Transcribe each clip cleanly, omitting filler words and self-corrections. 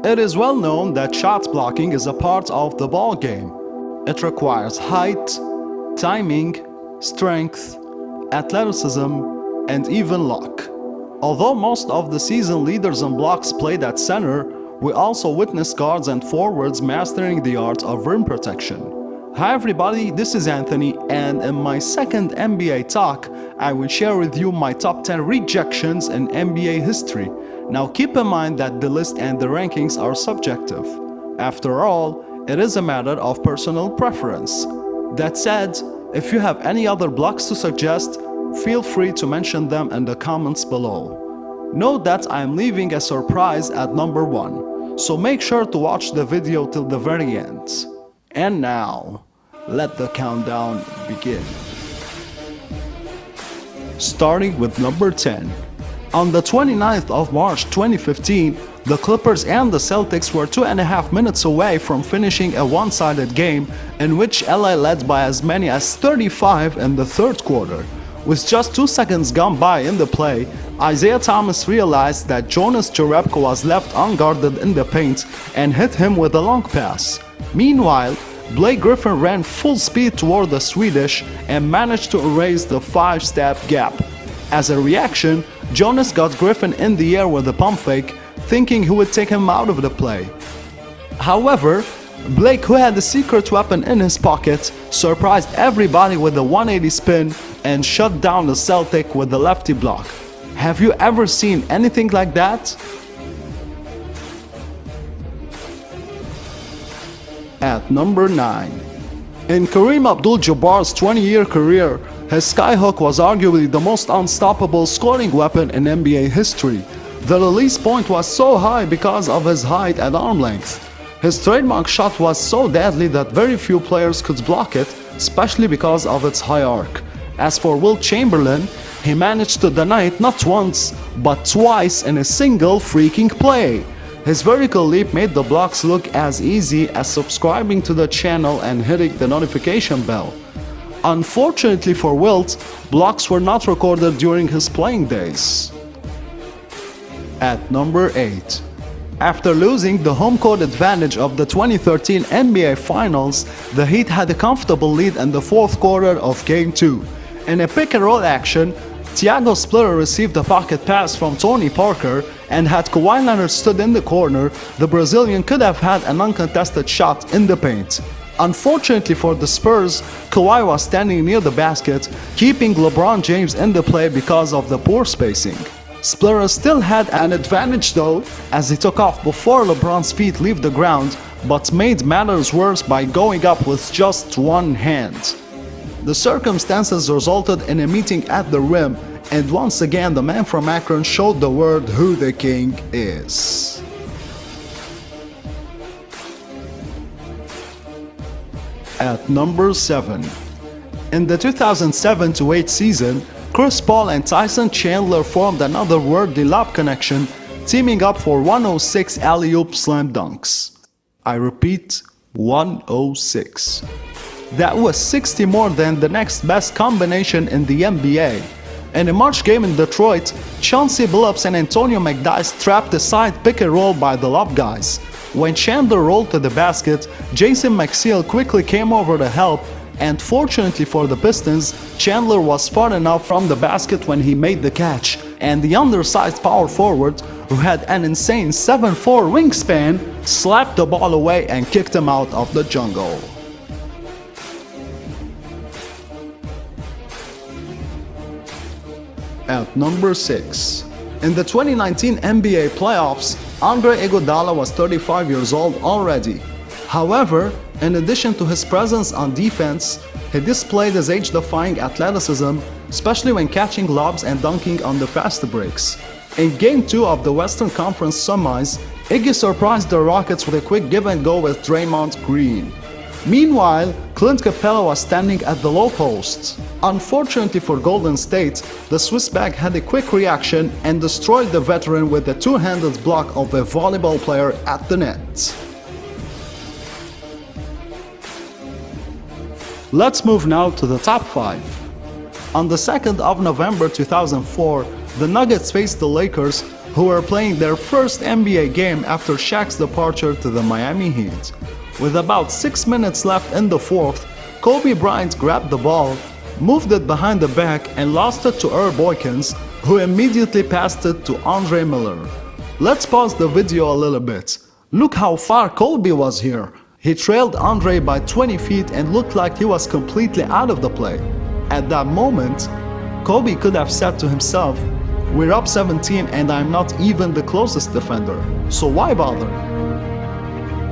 It is well known that shot blocking is a part of the ball game. It requires height, timing, strength, athleticism, and even luck. Although most of the season leaders in blocks played at center, we also witnessed guards and forwards mastering the art of rim protection. Hi everybody, this is Anthony, and in my second NBA talk, I will share with you my top 10 rejections in NBA history. Now keep in mind that the list and the rankings are subjective. After all, it is a matter of personal preference. That said, if you have any other blocks to suggest, feel free to mention them in the comments below. Note that I am leaving a surprise at number 1, so make sure to watch the video till the very end. And now, let the countdown begin. Starting with number 10. On the 29th of March 2015, the Clippers and the Celtics were 2.5 minutes away from finishing a one-sided game in which LA led by as many as 35 in the third quarter. With just 2 seconds gone by in the play, Isaiah Thomas realized that Jonas Jerebko was left unguarded in the paint and hit him with a long pass. Meanwhile, Blake Griffin ran full speed toward the Swedish and managed to erase the 5-step gap. As a reaction, Jonas got Griffin in the air with a pump fake, thinking he would take him out of the play. However, Blake, who had a secret weapon in his pocket, surprised everybody with a 180 spin and shut down the Celtic with a lefty block. Have you ever seen anything like that? At number 9. In Kareem Abdul-Jabbar's 20-year career, his skyhook was arguably the most unstoppable scoring weapon in NBA history. The release point was so high because of his height and arm length. His trademark shot was so deadly that very few players could block it, especially because of its high arc. As for Wilt Chamberlain, he managed to deny it not once, but twice in a single freaking play. His vertical leap made the blocks look as easy as subscribing to the channel and hitting the notification bell. Unfortunately for Wilt, blocks were not recorded during his playing days. At number 8. After losing the home court advantage of the 2013 NBA Finals, the Heat had a comfortable lead in the fourth quarter of Game 2. In a pick-and-roll action, Thiago Splitter received a pocket pass from Tony Parker, and had Kawhi Leonard stood in the corner, the Brazilian could have had an uncontested shot in the paint. Unfortunately for the Spurs, Kawhi was standing near the basket, keeping LeBron James in the play because of the poor spacing. Splitter still had an advantage though, as he took off before LeBron's feet leave the ground, but made matters worse by going up with just one hand. The circumstances resulted in a meeting at the rim, and once again the man from Akron showed the world who the king is. At number 7. In the 2007-08 season, Chris Paul and Tyson Chandler formed another worthy lob connection, teaming up for 106 alley-oop slam dunks. I repeat, 106. That was 60 more than the next best combination in the NBA. In a March game in Detroit, Chauncey Billups and Antonio McDyess trapped a side pick and roll by the lob guys. When Chandler rolled to the basket, Jason McSeal quickly came over to help, and fortunately for the Pistons, Chandler was far enough from the basket when he made the catch, and the undersized power forward, who had an insane 7'4" wingspan, slapped the ball away and kicked him out of the jungle. At number 6. In the 2019 NBA playoffs, Andre Iguodala was 35 years old already. However, in addition to his presence on defense, he displayed his age-defying athleticism, especially when catching lobs and dunking on the fast breaks. In Game 2 of the Western Conference Semis, Iggy surprised the Rockets with a quick give-and-go with Draymond Green. Meanwhile, Clint Capella was standing at the low post. Unfortunately for Golden State, the Swiss bag had a quick reaction and destroyed the veteran with a two-handed block of a volleyball player at the net. Let's move now to the top 5. On the 2nd of November 2004, the Nuggets faced the Lakers, who were playing their first NBA game after Shaq's departure to the Miami Heat. With about 6 minutes left in the fourth, Kobe Bryant grabbed the ball, moved it behind the back and lost it to Herb Boykins, who immediately passed it to Andre Miller. Let's pause the video a little bit. Look how far Kobe was here. He trailed Andre by 20 feet and looked like he was completely out of the play. At that moment, Kobe could have said to himself, "We're up 17 and I'm not even the closest defender, so why bother?"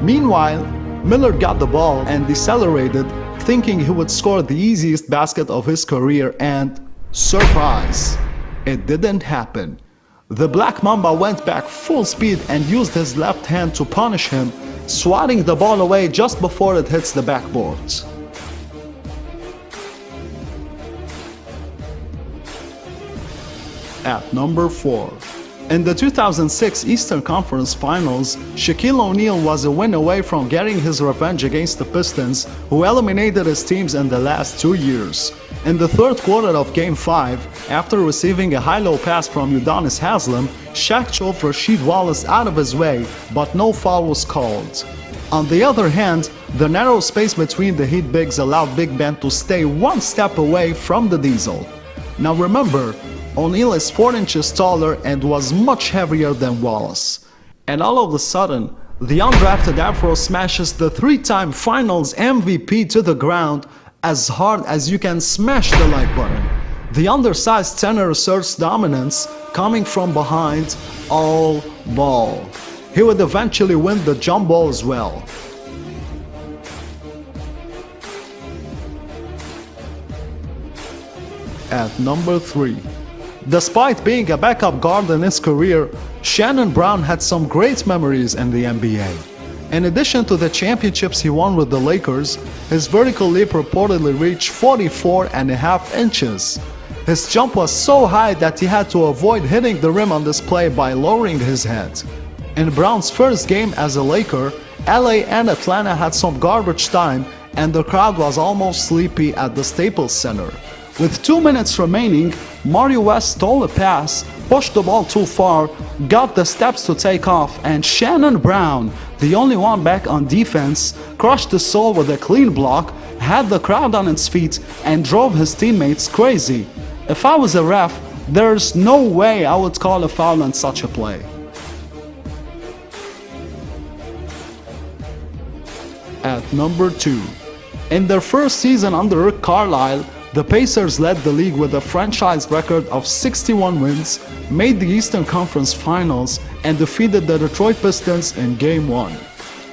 Meanwhile, Miller got the ball and decelerated, thinking he would score the easiest basket of his career, and surprise, it didn't happen. The Black Mamba went back full speed and used his left hand to punish him, swatting the ball away just before it hits the backboard. At number 4. In the 2006 Eastern Conference Finals, Shaquille O'Neal was a win away from getting his revenge against the Pistons, who eliminated his teams in the last 2 years. In the third quarter of Game 5, after receiving a high-low pass from Udonis Haslem, Shaq shoved Rasheed Wallace out of his way, but no foul was called. On the other hand, the narrow space between the Heat bigs allowed Big Ben to stay one step away from the Diesel. Now remember, O'Neal is 4 inches taller and was much heavier than Wallace. And all of a sudden, the undrafted Afro smashes the 3-time Finals MVP to the ground as hard as you can smash the like button. The undersized center asserts dominance, coming from behind all ball. He would eventually win the jump ball as well. At number 3. Despite being a backup guard in his career, Shannon Brown had some great memories in the NBA. In addition to the championships he won with the Lakers, his vertical leap reportedly reached 44.5 inches. His jump was so high that he had to avoid hitting the rim on this play by lowering his head. In Brown's first game as a Laker, LA and Atlanta had some garbage time and the crowd was almost sleepy at the Staples Center. With 2 minutes remaining, Mario West stole a pass, pushed the ball too far, got the steps to take off, and Shannon Brown, the only one back on defense, crushed the soul with a clean block, had the crowd on its feet, and drove his teammates crazy. If I was a ref, there's no way I would call a foul on such a play. At number 2. In their first season under Rick Carlisle, the Pacers led the league with a franchise record of 61 wins, made the Eastern Conference Finals, and defeated the Detroit Pistons in Game 1.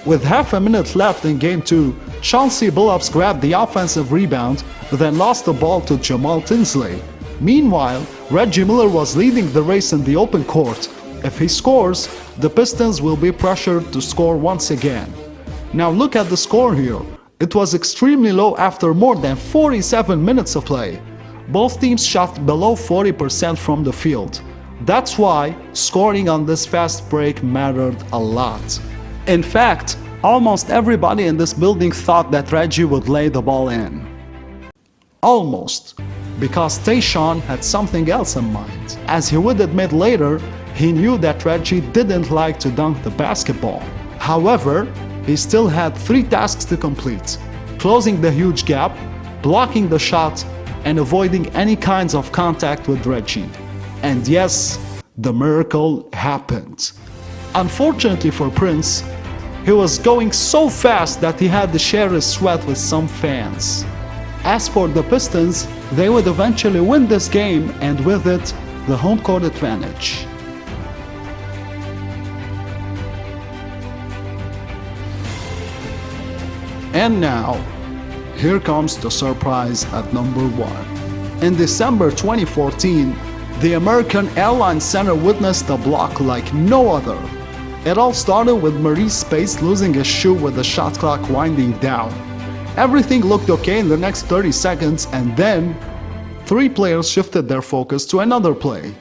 With half a minute left in Game 2, Chauncey Billups grabbed the offensive rebound, then lost the ball to Jamal Tinsley. Meanwhile, Reggie Miller was leading the race in the open court. If he scores, the Pistons will be pressured to score once again. Now look at the score here. It was extremely low after more than 47 minutes of play. Both teams shot below 40% from the field. That's why scoring on this fast break mattered a lot. In fact, almost everybody in this building thought that Reggie would lay the ball in. Almost, because Tayshaun had something else in mind. As he would admit later, he knew that Reggie didn't like to dunk the basketball. However, he still had 3 tasks to complete: closing the huge gap, blocking the shot, and avoiding any kinds of contact with Reggie. And yes, the miracle happened. Unfortunately for Prince, he was going so fast that he had to share his sweat with some fans. As for the Pistons, they would eventually win this game and with it, the home court advantage. And now, here comes the surprise at number 1. In December 2014, the American Airlines Center witnessed a block like no other. It all started with Maurice Space losing his shoe with the shot clock winding down. Everything looked okay in the next 30 seconds, and then 3 players shifted their focus to another play.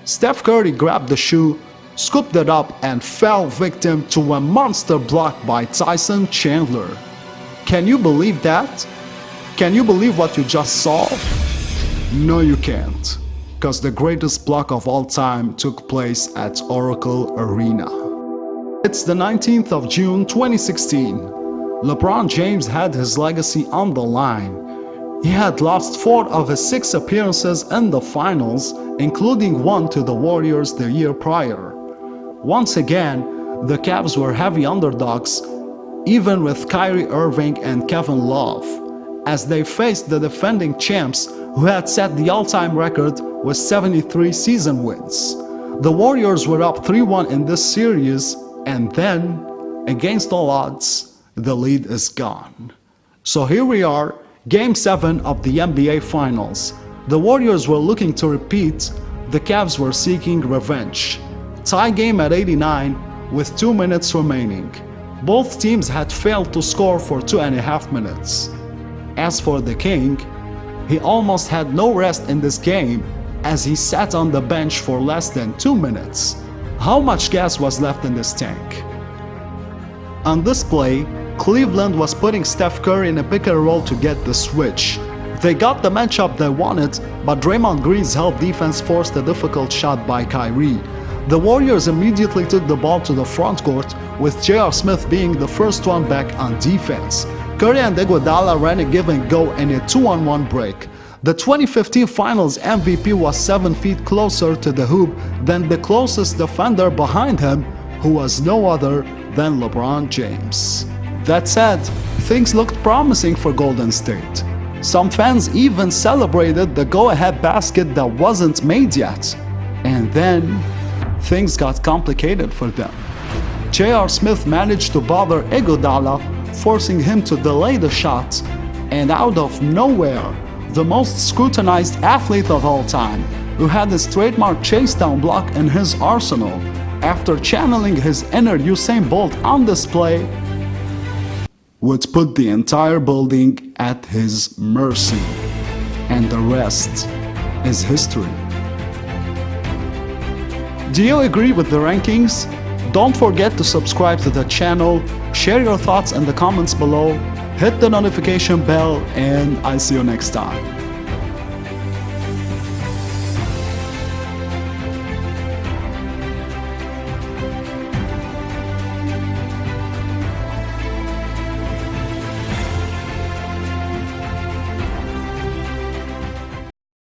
Steph Curry grabbed the shoe, scooped it up, and fell victim to a monster block by Tyson Chandler. Can you believe that? Can you believe what you just saw? No, you can't. because the greatest block of all time took place at Oracle Arena. It's the 19th of June 2016. LeBron James had his legacy on the line. He had lost 4 of his 6 appearances in the finals, including one to the Warriors the year prior. Once again, the Cavs were heavy underdogs, even with Kyrie Irving and Kevin Love, as they faced the defending champs who had set the all-time record with 73 season wins. The Warriors were up 3-1 in this series, and then, against all odds, the lead is gone. So here we are, Game 7 of the NBA Finals. The Warriors were looking to repeat, the Cavs were seeking revenge. Tie game at 89 with 2 minutes remaining. Both teams had failed to score for 2.5 minutes. As for the King, he almost had no rest in this game as he sat on the bench for less than 2 minutes. How much gas was left in this tank? On this play, Cleveland was putting Steph Curry in a pick and roll to get the switch. They got the matchup they wanted, but Draymond Green's help defense forced a difficult shot by Kyrie. The Warriors immediately took the ball to the front court, with J.R. Smith being the first one back on defense. Curry and Iguodala ran a give and go in a 2-on-1 break. The 2015 Finals MVP was 7 feet closer to the hoop than the closest defender behind him, who was no other than LeBron James. That said, things looked promising for Golden State. Some fans even celebrated the go-ahead basket that wasn't made yet. And then, things got complicated for them. J.R. Smith managed to bother Iguodala, forcing him to delay the shot, and out of nowhere, the most scrutinized athlete of all time, who had his trademark chase-down block in his arsenal, after channeling his inner Usain Bolt on display, would put the entire building at his mercy. And the rest is history. Do you agree with the rankings? Don't forget to subscribe to the channel, share your thoughts in the comments below, hit the notification bell, and I'll see you next time.